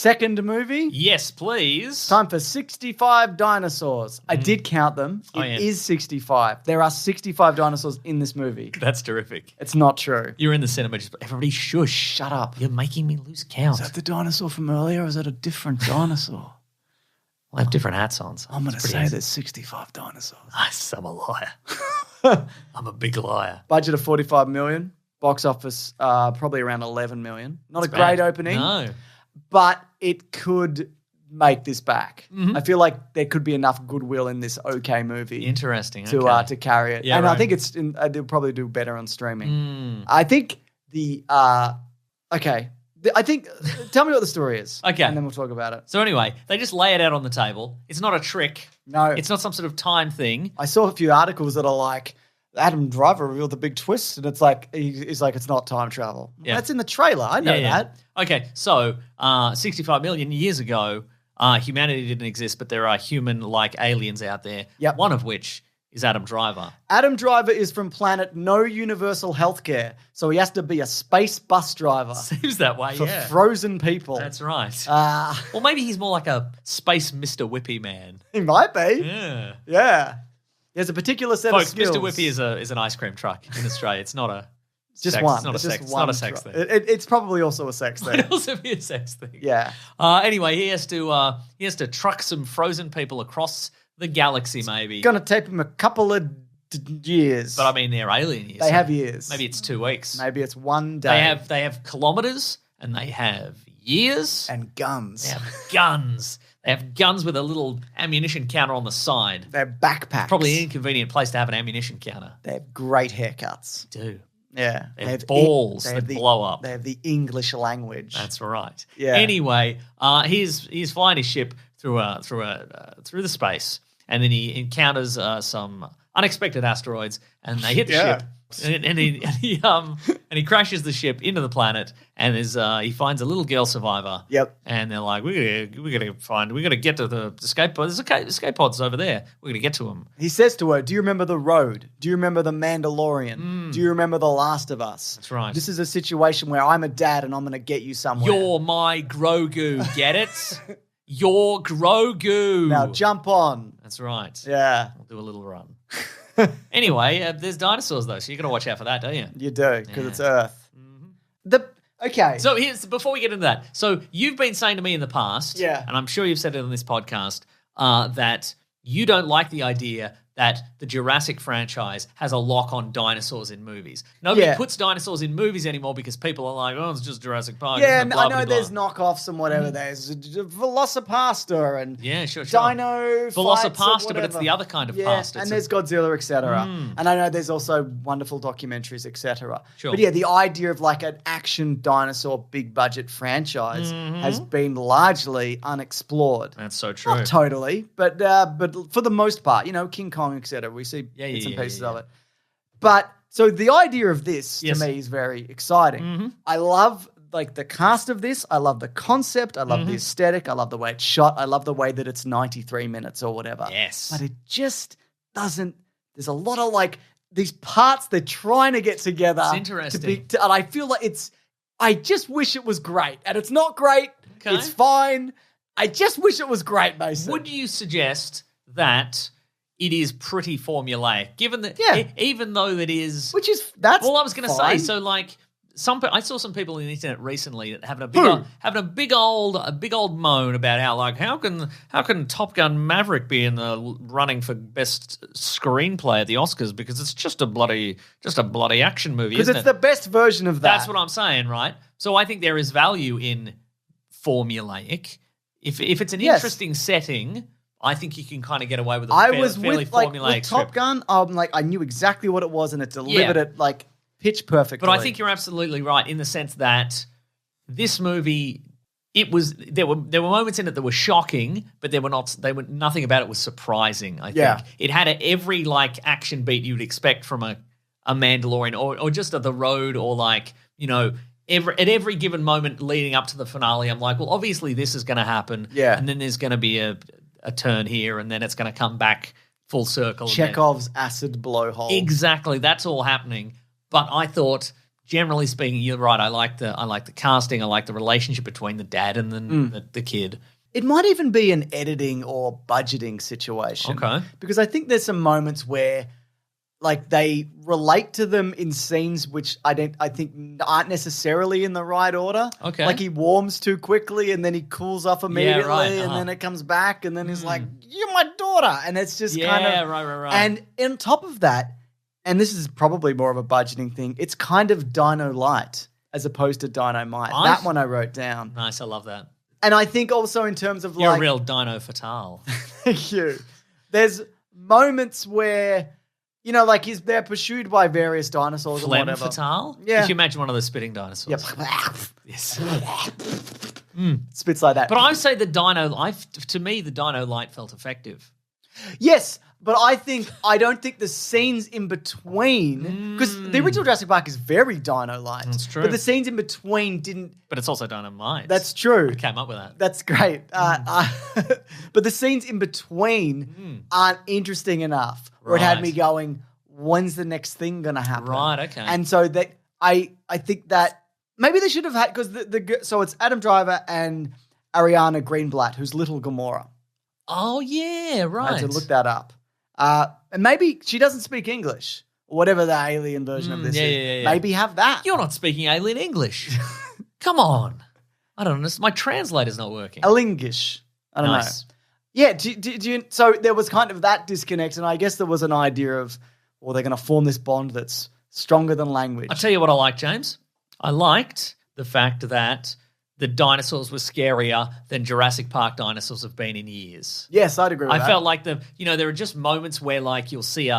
second movie? Yes, please. Time for 65 dinosaurs. I did count them. It is 65. There are 65 dinosaurs in this movie. That's terrific. It's not true. You're in the cinema. Just everybody shush. Shut up. You're making me lose count. Is that the dinosaur from earlier or is that a different dinosaur? I have different hats on. So I'm going to say easy. there's 65 dinosaurs. I'm a liar. I'm a big liar. Budget of 45 million. Box office probably around 11 million. Not That's a great bad. opening. No. But it could make this back. Mm-hmm. I feel like there could be enough goodwill in this okay movie. Interesting. To Okay. to carry it. Yeah, and I right. think they'll probably do better on streaming. I think tell me what the story is. Okay. And then we'll talk about it. So anyway, they just lay it out on the table. It's not a trick. No. It's not some sort of time thing. I saw a few articles that are like, Adam Driver revealed the big twist, and it's like, he's like, it's not time travel. Yeah. That's in the trailer. I know that. Okay, so 65 million years ago, humanity didn't exist, but there are human-like aliens out there. Yep. One of which is Adam Driver. Adam Driver is from planet no universal healthcare, so he has to be a space bus driver Seems that way, for yeah. frozen people. That's right. Well, maybe he's more like a space Mr. Whippy man. he might be. Yeah. Yeah. He has a particular set Folks, of skills. Mr. Whippy is an ice cream truck in Australia. It's not a just sex. one. It's not It's a just sex. It's one not a sex tr- thing. It's probably also a sex thing. It also be a sex thing. Yeah. Anyway, he has to truck some frozen people across the galaxy, maybe. Gonna take him a couple of years. But I mean, they're alien years. They have years. Maybe it's 2 weeks. Maybe it's one day. They have kilometers and they have years. And guns. They have guns. They have guns with a little ammunition counter on the side. They have backpacks. Probably an inconvenient place to have an ammunition counter. They have great haircuts. Do. Yeah. They have balls that blow up. They have the English language. That's right. Yeah. Anyway, he's flying his ship through the space, and then he encounters some unexpected asteroids, and they hit the Yeah. ship, and he crashes the ship into the planet, and he finds a little girl survivor. Yep. And they're like, we gotta get to the escape pod. There's escape pods over there. We're gonna get to them. He says to her, do you remember The Road? Do you remember The Mandalorian? Do you remember The Last of Us? That's right. This is a situation where I'm a dad and I'm going to get you somewhere. You're my Grogu. Get it? You're Grogu. Now jump on. That's right. Yeah, We'll do a little run. Anyway, there's dinosaurs though, so you got to watch out for that, don't you? you do, because Yeah. it's Earth. Okay. So before we get into that, so you've been saying to me in the past, Yeah. and I'm sure you've said it on this podcast, that you don't like the idea that the Jurassic franchise has a lock on dinosaurs in movies. Nobody Yeah. puts dinosaurs in movies anymore because people are like, oh, it's just Jurassic Park. Yeah, isn't it? and Blah, I blah, know blah. there's knockoffs and whatever. There's Velocipasta and Yeah, sure. Dino fights or Velocipasta, but it's whatever. the other kind of yeah, pasta. and It's there's Godzilla, etc. And I know there's also wonderful documentaries, etc. Sure. But yeah, the idea of like an action dinosaur big budget franchise has been largely unexplored. That's so true. Not totally, but for the most part, King Kong, etc. We see bits and pieces of it. But so the idea of this Yes. to me is very exciting. I love like the cast of this. I love the concept. I love the aesthetic. I love the way it's shot. I love the way that it's 93 minutes or whatever. Yes. But it just doesn't. There's a lot of like these parts they're trying to get together. It's interesting. And I feel like I just wish it was great, and it's not great. Okay. It's fine. I just wish it was great, Mason. Would you suggest that it is pretty formulaic, given that even though it is... That's well, I was going to say, fine. so like... I saw some people on the internet recently that having a big old moan about how can Top Gun Maverick be in the running for best screenplay at the Oscars because it's just a bloody action movie, because isn't it's it? the best version of that. That's what I'm saying, right? So I think there is value in formulaic. If it's an interesting setting, I think you can kind of get away with a fairly formulaic with Top script. Gun. I knew exactly what it was, and it delivered it like pitch perfectly. But I think you're absolutely right in the sense that this movie, there were moments in it that were shocking, but nothing about it was surprising. I think it had every like action beat you'd expect from a Mandalorian or just at The Road or like at every given moment leading up to the finale. I'm like, well, obviously this is going to happen, and then there's going to be a turn here, and then it's going to come back full circle. Chekhov's acid blowhole. Exactly, that's all happening. But I thought generally speaking, you're right. I like the casting. I like the relationship between the dad and the kid. It might even be an editing or budgeting situation. Okay. Because I think there's some moments where like they relate to them in scenes which I think aren't necessarily in the right order. Okay. Like he warms too quickly and then he cools off immediately and then it comes back and then he's like, "You're my daughter." And it's just kind of right. And on top of that, and this is probably more of a budgeting thing, it's kind of Dino Light as opposed to Dynamite. Nice. That one I wrote down. Nice, I love that. And I think also in terms of You're like... a real Dino Fatale. Thank you. There's moments where, you know, like they're pursued by various dinosaurs or Phlegm whatever. Fatale? Yeah. Could you imagine one of those spitting dinosaurs? Yep. Yes. Spits like that. But I say to me, the Dino Light felt effective. Yes, but I don't think the scenes in between, because the original Jurassic Park is very Dino Light. That's true. But the scenes in between didn't... But it's also Dynamite. That's true. I came up with that. That's great. But the scenes in between aren't interesting enough. Or it had Right. me going, when's the next thing going to happen? Right, okay. And so that I think that maybe they should have had, because so it's Adam Driver and Ariana Greenblatt, who's Little Gamora. Oh, yeah, I right. had to look that up. And maybe she doesn't speak English, or whatever the alien version of this is. yeah. Maybe have that. You're not speaking alien English. Come on. I don't know. My translator's not working. Alingish. I don't know. Yeah, do you, so there was kind of that disconnect, and I guess there was an idea of, well, they're going to form this bond that's stronger than language. I'll tell you what I liked, James. I liked the fact that the dinosaurs were scarier than Jurassic Park dinosaurs have been in years. Yes, I'd agree with that. I felt like there are just moments where like you'll see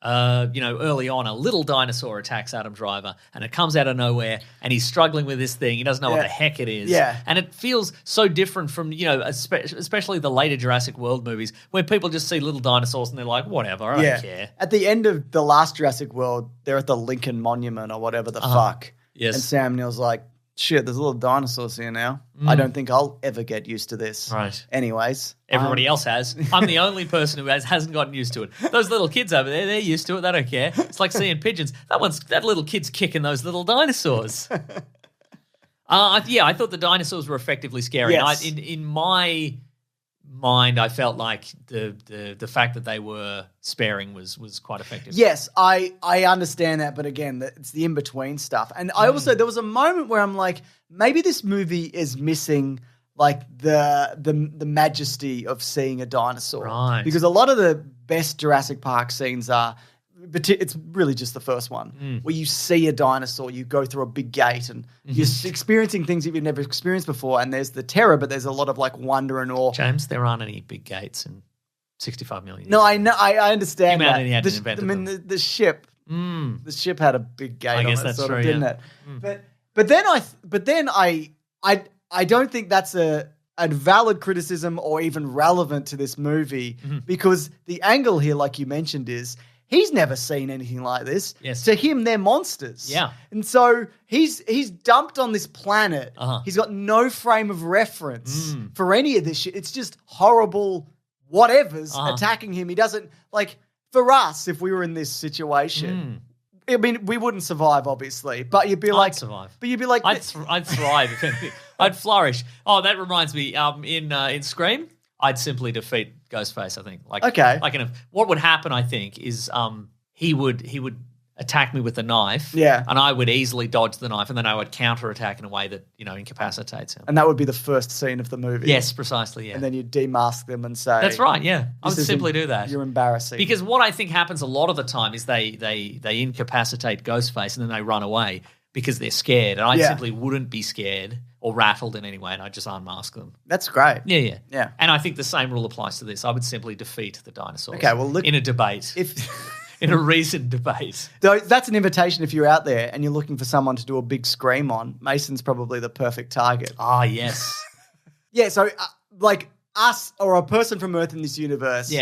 early on a little dinosaur attacks Adam Driver and it comes out of nowhere and he's struggling with this thing. He doesn't know what the heck it is. Yeah. And it feels so different from, especially the later Jurassic World movies where people just see little dinosaurs and they're like, whatever, I don't care. At the end of the last Jurassic World, they're at the Lincoln Monument or whatever the fuck. Yes. And Sam Neill's like, shit, there's little dinosaurs here now. I don't think I'll ever get used to this. Right. Anyways. Everybody else has. I'm the only person who hasn't gotten used to it. Those little kids over there, they're used to it. They don't care. It's like seeing pigeons. That little kid's kicking those little dinosaurs. I thought the dinosaurs were effectively scary. Yes. In my mind, I felt like the fact that they were sparing was quite effective. Yes, I understand that, but again, it's the in-between stuff. And I also, there was a moment where I'm like, maybe this movie is missing like the majesty of seeing a dinosaur. Right. Because a lot of the best Jurassic Park scenes are, but it's really just the first one, where you see a dinosaur, you go through a big gate and you're experiencing things that you've never experienced before, and there's the terror, but there's a lot of like wonder and awe. James, there aren't any big gates in 65 million years. No, I know, I understand that. Humanity hadn't invented them. The ship, the ship had a big gate. I guess on it, that's sort true, of, didn't yeah. it? But then I don't think that's a valid criticism or even relevant to this movie, because the angle here, like you mentioned, is he's never seen anything like this. Yes. To him, they're monsters. Yeah. And so he's dumped on this planet. He's got no frame of reference for any of this shit. It's just horrible whatevers attacking him. He doesn't, like, for us, if we were in this situation, I mean, we wouldn't survive, obviously, but you'd be like... I'd survive. But you'd be like... I'd thrive, if anything. I'd flourish. Oh, that reminds me, in Scream, I'd simply defeat Ghostface, I think. What would happen, I think, is he would attack me with the knife, and I would easily dodge the knife, and then I would counterattack in a way that, incapacitates him. And that would be the first scene of the movie. Yes, precisely, yeah. And then you demask them and say... That's right, yeah. I would simply do that. You're embarrassing. Because what I think happens a lot of the time is they incapacitate Ghostface and then they run away because they're scared. And I simply wouldn't be scared or rattled in any way, and I'd just unmask them. That's great. Yeah. And I think the same rule applies to this. I would simply defeat the dinosaurs. Okay, well, look... In a debate. In a reasoned debate. So that's an invitation if you're out there and you're looking for someone to do a big scream on. Mason's probably the perfect target. Ah, yes. Yeah, so like us or a person from Earth in this universe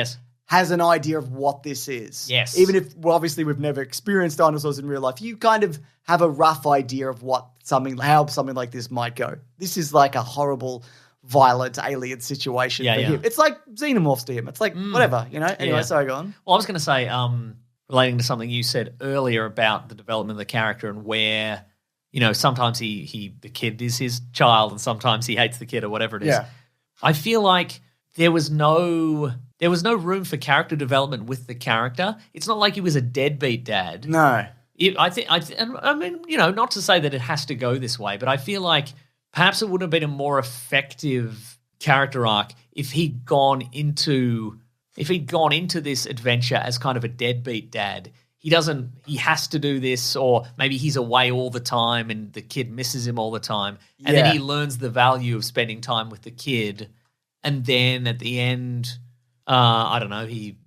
has an idea of what this is. Yes. Even if, well, obviously we've never experienced dinosaurs in real life, you kind of have a rough idea of how something like this might go. This is like a horrible, violent alien situation for him. It's like xenomorphs to him. It's like whatever, Anyway, sorry, go on. Well, I was going to say, relating to something you said earlier about the development of the character and where, sometimes the kid is his child and sometimes he hates the kid or whatever it is. Yeah. I feel like there was no room for character development with the character. It's not like he was a deadbeat dad. No. Not to say that it has to go this way, but I feel like perhaps it would have been a more effective character arc if he'd gone into this adventure as kind of a deadbeat dad. He has to do this, or maybe he's away all the time and the kid misses him all the time. And then he learns the value of spending time with the kid. And then at the end, I don't know, he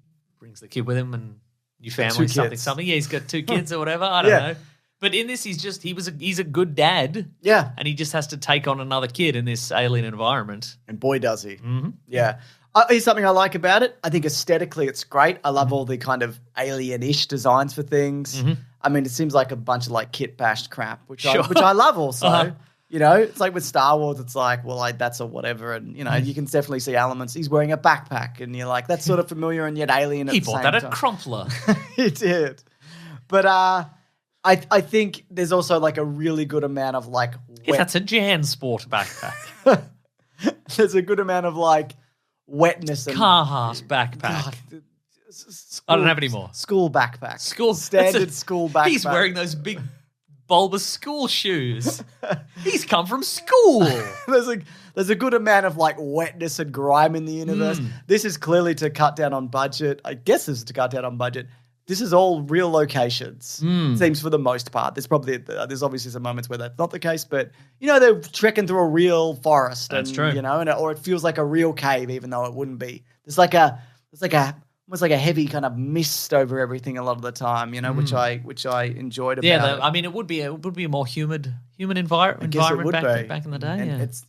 brings the kid with him and new family, something. Yeah, he's got 2 kids or whatever. I don't know. But in this, he's a good dad. Yeah. And he just has to take on another kid in this alien environment. And boy, does he. Mm-hmm. Yeah. Here's something I like about it. I think aesthetically it's great. I love all the kind of alien-ish designs for things. Mm-hmm. I mean, it seems like a bunch of like kit-bashed crap, which I love also. Uh-huh. It's like with Star Wars, it's like, well, that's a whatever. And, you can definitely see elements. He's wearing a backpack and you're like, that's sort of familiar and yet alien at the same time. He bought that at Crumpler. He did. But I think there's also like a really good amount of like that's a JanSport backpack. There's a good amount of like wetness and Carhartt backpack. God, I don't have any more. School backpack. Standard school backpack. He's wearing those big bulbous school shoes. He's come from school. There's a good amount of like wetness and grime in the universe. This is clearly to cut down on budget. I guess this is to cut down on budget. This is all real locations. Seems for the most part. There's obviously some moments where that's not the case, but they're trekking through a real forest. That's true. Or it feels like a real cave, even though it wouldn't be. There's almost like a heavy kind of mist over everything a lot of the time, which I enjoyed about it. It would be a more humid environment back in the day. And it's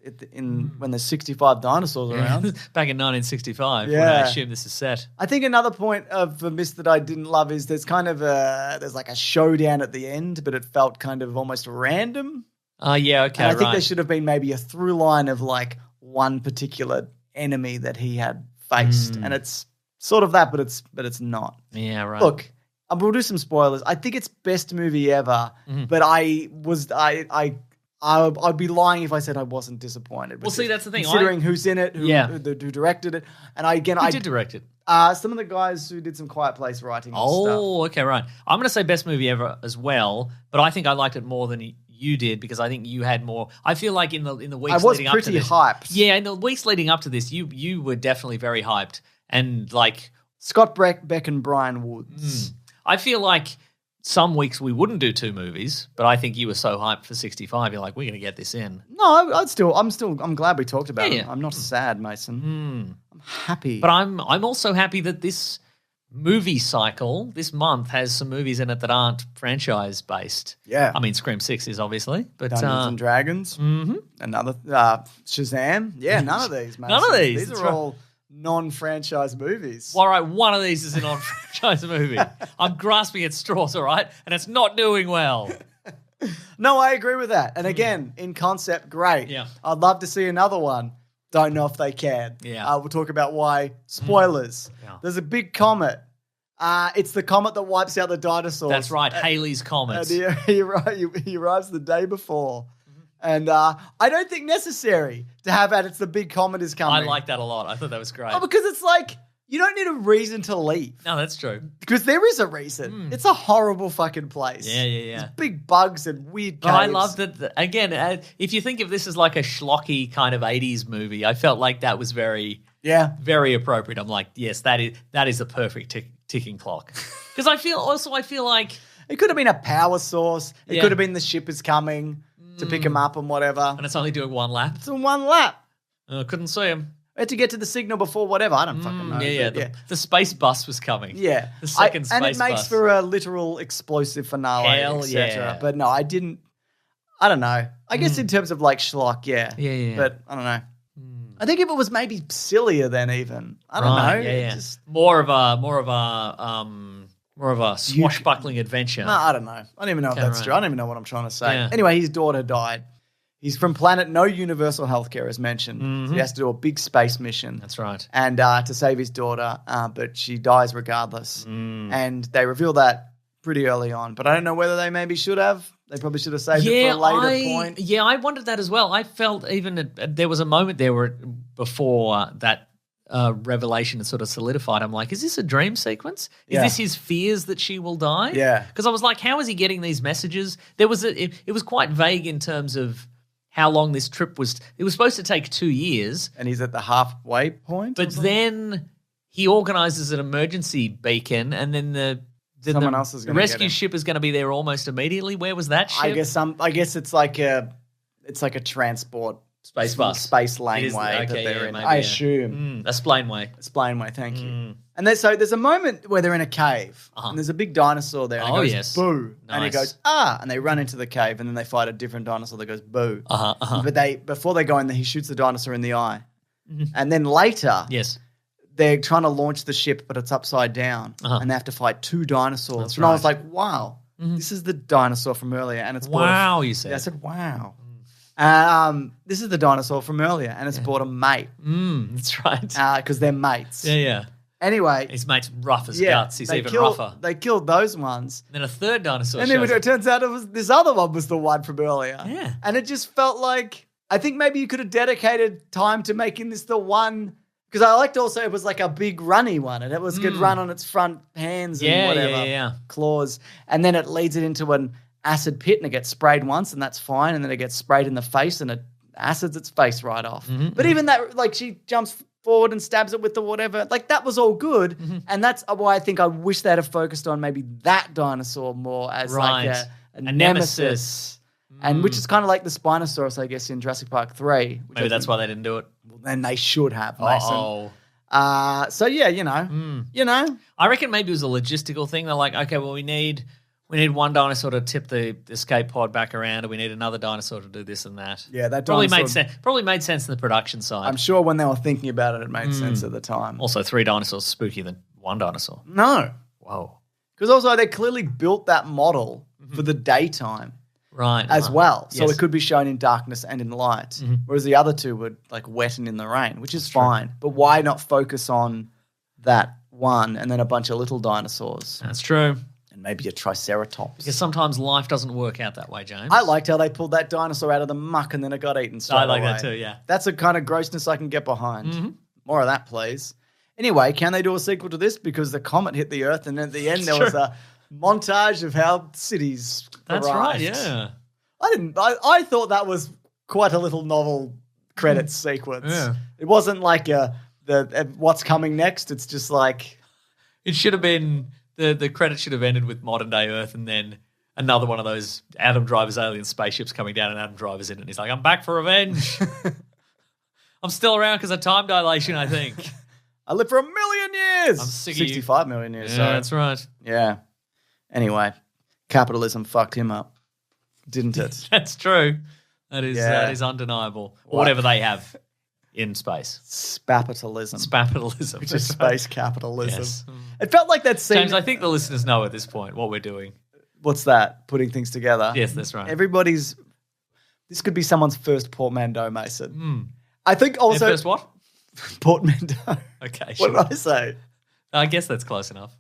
when there's 65 dinosaurs around. Back in 1965, when I assume this is set. I think another point of the mist that I didn't love is there's kind of there's like a showdown at the end, but it felt kind of almost random. Okay, and I think there should have been maybe a through line of like one particular enemy that he had faced, and it's sort of that, but it's not. Yeah, right. Look, we'll do some spoilers. I think it's best movie ever, but I'd be lying if I said I wasn't disappointed. Well, see, that's the thing. Considering who's in it, who directed it, and I did direct it. Some of the guys who did some Quiet Place writing. And stuff. Okay, right. I'm going to say best movie ever as well, but I think I liked it more than you did because I think you had more. I feel like in the weeks leading up to this, I was pretty hyped. Yeah, in the weeks leading up to this, you were definitely very hyped. And like Scott Beck and Brian Woods. I feel like some weeks we wouldn't do 2 movies, but I think you were so hyped for 65. You're like, we're going to get this in. No, I'm glad we talked about it. I'm not sad, Mason. I'm happy. But I'm also happy that this movie cycle this month has some movies in it that aren't franchise based. Yeah. I mean, Scream 6 is obviously, but Dungeons and Dragons. Another Shazam. Yeah, none of these, Mason. None of these. These are all non-franchise movies. All right, one of these is a non-franchise movie. I'm grasping at straws, all right? And it's not doing well. No, I agree with that. And again, in concept, great. Yeah. I'd love to see another one. Don't know if they can. Yeah. We'll talk about why. Spoilers. Yeah. There's a big comet. It's the comet that wipes out the dinosaurs. That's right, Halley's Comet. And he arrives the day before. And I don't think necessary to have that. It's the big comet is coming. I like that a lot. I thought that was great. Oh, because it's like, you don't need a reason to leave. No, that's true. Because there is a reason. It's a horrible fucking place. Yeah. There's big bugs and weird caves. But I love that, again, if you think of this as like a schlocky kind of 80s movie, I felt like that was very appropriate. I'm like, yes, that is the perfect ticking clock. Because I feel like... It could have been a power source. It could have been the ship is coming to pick him up and whatever. And it's only doing 1 lap. It's in 1 lap. Couldn't see him. We had to get to the signal before whatever. I don't fucking know. The space bus was coming. Yeah. The second space bus. And it makes for a literal explosive finale, etc. Yeah. But no, I don't know. I guess in terms of like schlock, yeah. But I don't know. I think if it was maybe sillier then even. I don't know. Yeah. Just more of a swashbuckling adventure. No, I don't know. I don't even know if that's true. I don't even know what I'm trying to say. Yeah. Anyway, his daughter died. He's from planet no universal healthcare, as mentioned. So he has to do a big space mission. That's right. And to save his daughter, but she dies regardless. And they reveal that pretty early on. But I don't know whether they maybe should have. They probably should have saved it for a later point. Yeah, I wondered that as well. I felt even there was a moment there where before that revelation had sort of solidified. I'm like, is this a dream sequence? Is this his fears that she will die? Yeah. Because I was like, how is he getting these messages? There was it was quite vague in terms of how long this trip was. It was supposed to take 2 years. And he's at the halfway point? But then he organizes an emergency beacon and then someone else is going the rescue ship is going to be there almost immediately. Where was that ship? I guess it's like a transport space bus, space laneway that they're in. I assume a splainway. Splainway, thank you. And there's a moment where they're in a cave and there's a big dinosaur there. And it goes boo, and it goes and they run into the cave and then they fight a different dinosaur that goes boo. But before they go in there, he shoots the dinosaur in the eye, and then later, they're trying to launch the ship, but it's upside down, and they have to fight 2 dinosaurs. That's and I was like, wow, this is the dinosaur from earlier. And it's you said. Yeah, I said, wow. This is the dinosaur from earlier, and it's bought a mate. That's right. Because they're mates. Yeah. Anyway. His mate's rough as guts. He's even rougher. They killed those ones. Then a third dinosaur and then it turns out this other one was the one from earlier. Yeah. And it just felt like, I think maybe you could have dedicated time to making this the one. Because I liked also it was like a big runny one, and it was could run on its front hands and whatever, claws. And then it leads it into an acid pit, and it gets sprayed once, and that's fine. And then it gets sprayed in the face, and it acids its face right off. But even that, like she jumps forward and stabs it with the whatever, like that was all good. And that's why I think I wish they'd have focused on maybe that dinosaur more as like a nemesis. And which is kind of like the Spinosaurus, I guess, in Jurassic Park 3. Maybe that's why they didn't do it. Well, then they should have, Mason. So yeah, you know. I reckon maybe it was a logistical thing. They're like, okay, well, we need one dinosaur to tip the escape pod back around, and we need another dinosaur to do this and that. Yeah, that probably made sense. Probably made sense in the production side. I'm sure when they were thinking about it, it made sense at the time. Also, 3 dinosaurs spookier than 1 dinosaur. No. Whoa. Because also they clearly built that model for the daytime. Right. As well. So it could be shown in darkness and in light. Whereas the other 2 were like wet and in the rain, which is fine. But why not focus on that one and then a bunch of little dinosaurs? That's true. And maybe a triceratops. Because sometimes life doesn't work out that way, James. I liked how they pulled that dinosaur out of the muck and then it got eaten straight away. I like that too, yeah. That's a kind of grossness I can get behind. More of that, please. Anyway, can they do a sequel to this? Because the comet hit the Earth and at the end there was a montage of how cities That's arrived. right, yeah. I thought that was quite a little novel credits sequence. Yeah. It wasn't like the what's coming next. It's just like it should have been the credits should have ended with modern day Earth and then another one of those Adam Driver's alien spaceships coming down and Adam Driver's in it and he's like, I'm back for revenge. I'm still around because of time dilation, I think. I lived for 1 million years. I'm sick of 65 million years. Yeah, so that's right. Yeah. Anyway, capitalism fucked him up, didn't it? That's true. That is undeniable. Or whatever they have in space. Spapitalism. Spapitalism. Which is space capitalism. Yes. It felt like that scene. James, I think the listeners know at this point what we're doing. What's that? Putting things together. Yes, that's right. This could be someone's first portmanteau, Mason. I think also. Their first what? Portmanteau. Okay, sure. What did I say? I guess that's close enough.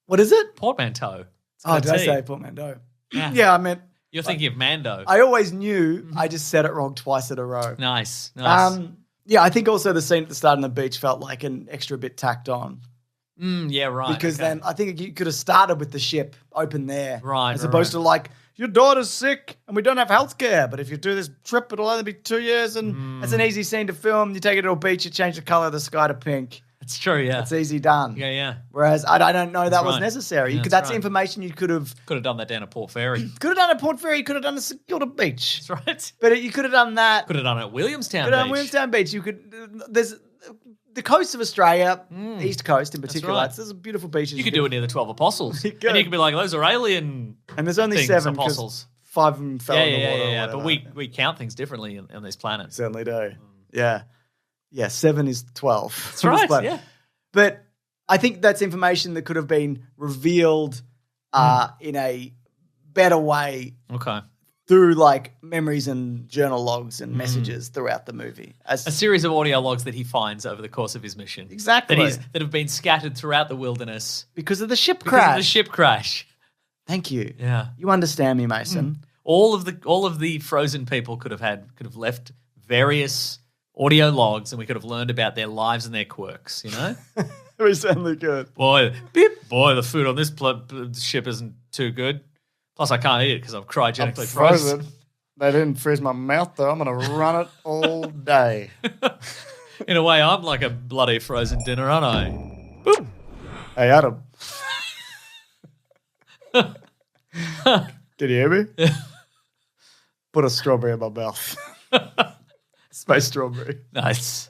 What is it? Portmanteau. Did I say portmanteau? Yeah, I meant. You're thinking of Mando. I always knew. I just said it wrong twice in a row. Nice. Yeah, I think also the scene at the start on the beach felt like an extra bit tacked on. Yeah, right. Because then I think you could have started with the ship open there. Right. As opposed to like, your daughter's sick and we don't have healthcare, but if you do this trip, it'll only be 2 years and it's an easy scene to film. You take it to a beach, you change the color of the sky to pink. It's true, yeah. It's easy done. Yeah. Whereas I don't know that was necessary. That's information you could have done that down at Port Ferry. Could have done at Port Ferry. You could have done at St Kilda Beach. That's right. But you could have done that. Could have done it at Williamstown Beach. Williamstown Beach. You could. There's the coast of Australia, East Coast in particular. Right. There's beautiful beaches. You could do it near the 12 Apostles. And you could be like, those are alien. And there's only 7 apostles. 5 of them fell in the water. Yeah. But we count things differently on these planets. Certainly do. Yeah. 7 is 12. That's right. Yeah. But I think that's information that could have been revealed in a better way. Okay. through like memories and journal logs and messages throughout the movie. A series of audio logs that he finds over the course of his mission. Exactly. That have been scattered throughout the wilderness. Because of the ship crash. Thank you. Yeah. You understand me, Mason. All of the frozen people could have left various audio logs and we could have learned about their lives and their quirks, you know? We certainly could. Boy, the food on this ship isn't too good. Plus, I can't eat it because I'm cryogenically frozen. They didn't freeze my mouth, though. I'm going to run it all day. In a way, I'm like a bloody frozen dinner, aren't I? Boop. Hey, Adam. Can you hear me? Yeah. Put a strawberry in my mouth. Space strawberry. Nice.